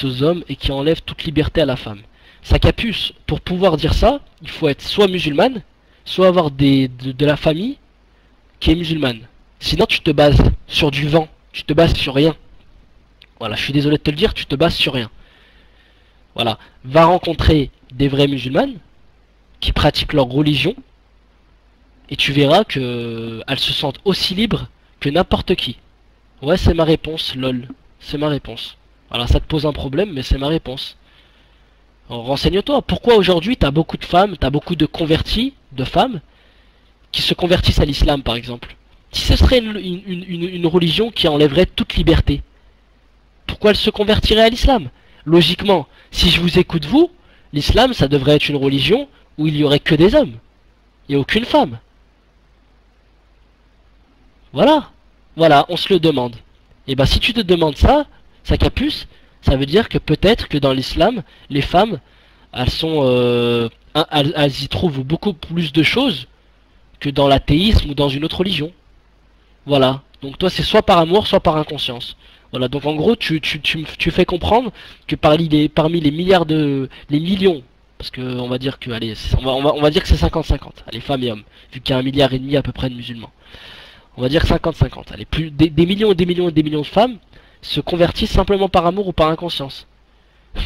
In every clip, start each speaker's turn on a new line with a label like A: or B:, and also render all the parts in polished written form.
A: s'adresse aux hommes et qui enlève toute liberté à la femme. Sa capuce, pour pouvoir dire ça, il faut être soit musulmane, soit avoir de la famille qui est musulmane. Sinon tu te bases sur du vent, tu te bases sur rien. Voilà, je suis désolé de te le dire, tu te bases sur rien. Voilà, va rencontrer des vraies musulmanes qui pratiquent leur religion et tu verras que elles se sentent aussi libres que n'importe qui. Ouais, c'est ma réponse, lol. C'est ma réponse. Voilà, ça te pose un problème, mais c'est ma réponse. Renseigne-toi. Pourquoi aujourd'hui t'as beaucoup de femmes, t'as beaucoup de convertis, de femmes, qui se convertissent à l'islam, par exemple? Si ce serait une religion qui enlèverait toute liberté, pourquoi elles se convertiraient à l'islam? Logiquement, si je vous écoute vous, l'islam, ça devrait être une religion où il y aurait que des hommes et aucune femme. Voilà. Voilà, on se le demande. Et bah si tu te demandes ça, ça capuce, ça veut dire que peut-être que dans l'islam, les femmes, elles sont, elles y trouvent beaucoup plus de choses que dans l'athéisme ou dans une autre religion. Voilà. Donc toi, c'est soit par amour, soit par inconscience. Voilà. Donc en gros, tu fais comprendre que parmi les milliards les millions, parce que on va dire que, allez, on va dire que c'est 50-50, allez, femmes et hommes, vu qu'il y a 1,5 milliard à peu près de musulmans. On va dire 50-50. Allez, des millions et des millions et des millions de femmes se convertissent simplement par amour ou par inconscience.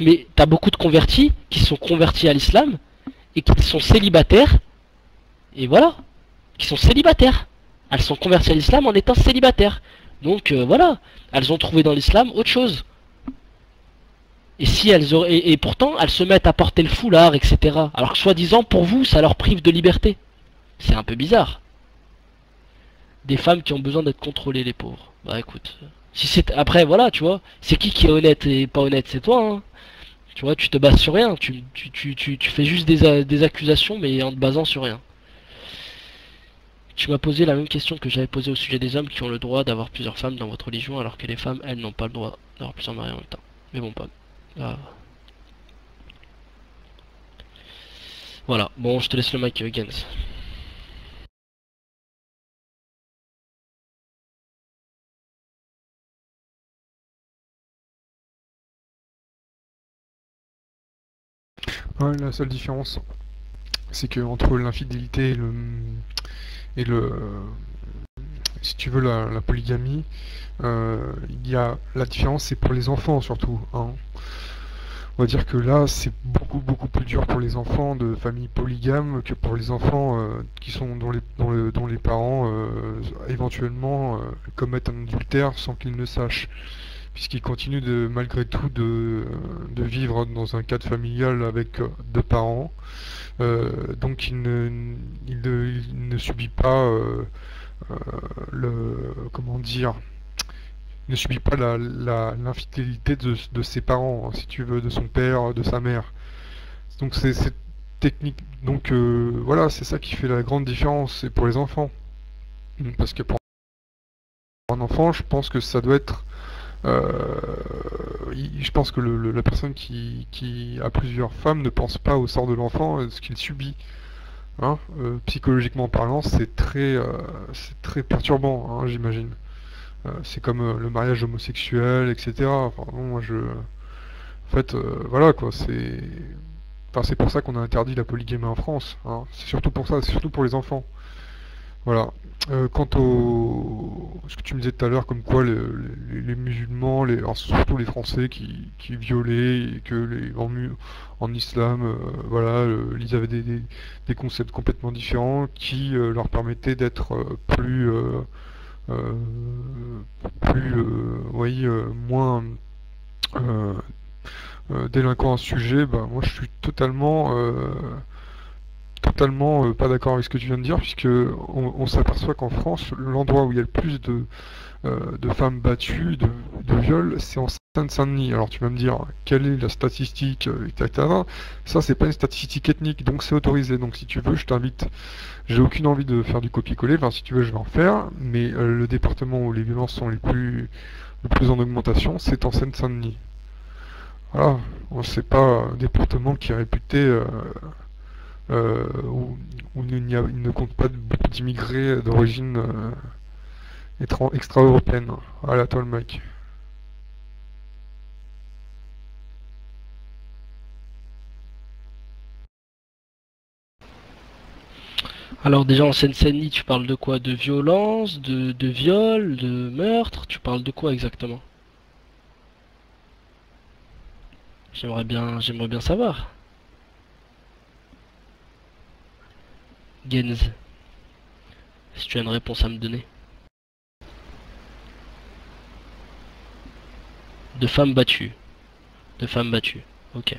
A: Mais t'as beaucoup de convertis qui sont convertis à l'islam et qui sont célibataires. Et voilà, qui sont célibataires. Elles sont converties à l'islam en étant célibataires. Donc voilà, elles ont trouvé dans l'islam autre chose. Et si elles auraient, et pourtant elles se mettent à porter le foulard, etc. Alors que soi-disant pour vous, ça leur prive de liberté. C'est un peu bizarre. Des femmes qui ont besoin d'être contrôlées, les pauvres. Bah écoute, si c'est après voilà, tu vois, c'est qui est honnête et pas honnête, c'est toi. Hein. Tu vois, tu te bases sur rien, tu fais juste des accusations, mais en te basant sur rien. Tu m'as posé la même question que j'avais posée au sujet des hommes qui ont le droit d'avoir plusieurs femmes dans votre religion, alors que les femmes, elles, n'ont pas le droit d'avoir plusieurs maris en même temps. Mais bon, pas. Ah. Voilà, bon, je te laisse le mic, Gens.
B: Ouais, la seule différence, c'est que entre l'infidélité et le si tu veux la polygamie, il y a la différence, c'est pour les enfants surtout. Hein. On va dire que là, c'est beaucoup plus dur pour les enfants de familles polygames que pour les enfants qui sont dont les parents éventuellement commettent un adultère sans qu'ils ne sachent, puisqu'ils continuent malgré tout de vivre dans un cadre familial avec deux parents. Donc il ne subit pas comment dire, il ne subit pas l'infidélité de ses parents, hein, si tu veux, de son père, de sa mère. Donc c'est technique. Donc voilà, c'est ça qui fait la grande différence, c'est pour les enfants. Parce que pour un enfant, je pense que ça doit être je pense que la personne qui a plusieurs femmes ne pense pas au sort de l'enfant, ce qu'il subit. Hein, psychologiquement parlant, c'est très perturbant, hein, j'imagine. C'est comme le mariage homosexuel, etc. Enfin, bon, moi en fait, voilà quoi, enfin, c'est pour ça qu'on a interdit la polygamie en France. Hein. C'est surtout pour ça, c'est surtout pour les enfants. Voilà. Quant au ce que tu me disais tout à l'heure, comme quoi les musulmans, alors surtout les Français qui violaient, et que en islam, voilà, ils avaient des concepts complètement différents qui leur permettaient d'être euh, oui, moins euh, délinquants à ce sujet. Bah, moi je suis totalement pas d'accord avec ce que tu viens de dire, puisque on s'aperçoit qu'en France, l'endroit où il y a le plus de femmes battues, de viols, c'est en Seine-Saint-Denis. Alors tu vas me dire, quelle est la statistique, etc. Ça, c'est pas une statistique ethnique, donc c'est autorisé. Donc si tu veux, je t'invite. J'ai aucune envie de faire du copier-coller, enfin si tu veux, je vais en faire, mais le département où les violences sont le plus en augmentation, c'est en Seine-Saint-Denis. Voilà, c'est pas un département qui est réputé où il ne compte pas beaucoup d'immigrés d'origine extra-européenne. Voilà, toi le mec.
A: Alors déjà en Seine-Saint-Denis, tu parles de quoi? De violence, de viol, de meurtre? Tu parles de quoi exactement? J'aimerais bien savoir. Gens, si tu as une réponse à me donner. De femmes battues. De femmes battues. Ok.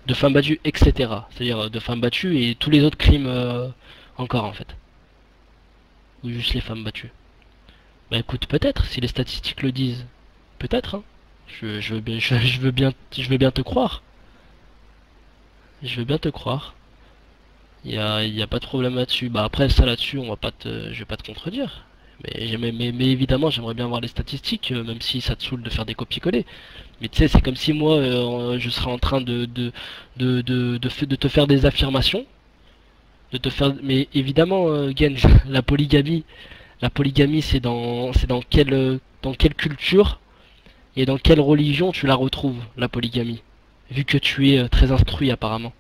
A: De femmes battues, etc. C'est-à-dire de femmes battues et tous les autres crimes encore en fait. Ou juste les femmes battues. Bah écoute, peut-être, si les statistiques le disent. Peut-être, hein. Je veux bien, je veux bien te croire. Je veux bien te croire. Y a pas de problème là-dessus. Bah après ça là-dessus, on va pas te, je vais pas te contredire. Mais évidemment, j'aimerais bien voir les statistiques, même si ça te saoule de faire des copier-coller. Mais tu sais, c'est comme si moi, je serais en train de te faire des affirmations, de te faire. Mais évidemment, Genj, la polygamie, dans quelle culture et dans quelle religion tu la retrouves, la polygamie? Vu que tu es très instruit apparemment,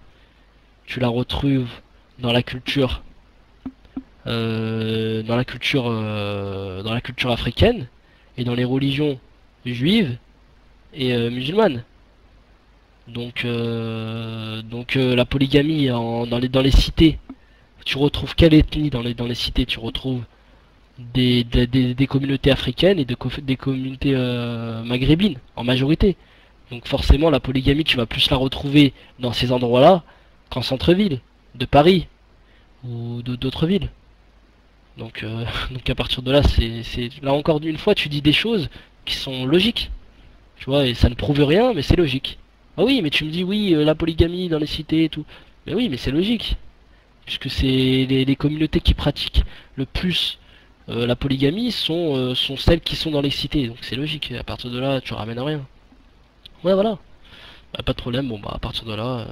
A: tu la retrouves dans la culture dans la culture africaine et dans les religions juives et musulmanes. La polygamie dans les cités, tu retrouves quelle ethnie dans les cités? Tu retrouves des communautés africaines et des communautés maghrébines en majorité. Donc forcément la polygamie tu vas plus la retrouver dans ces endroits-là qu'en centre-ville, de Paris ou d'autres villes. Donc à partir de là, là encore une fois, tu dis des choses qui sont logiques, tu vois, et ça ne prouve rien, mais c'est logique. Ah oui, mais tu me dis oui, la polygamie dans les cités et tout. Mais oui, mais c'est logique, puisque c'est les communautés qui pratiquent le plus la polygamie sont celles qui sont dans les cités, donc c'est logique. À partir de là, tu ramènes rien. Ouais, voilà. Bah, pas de problème. Bon bah à partir de là,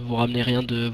A: vous ramenez rien de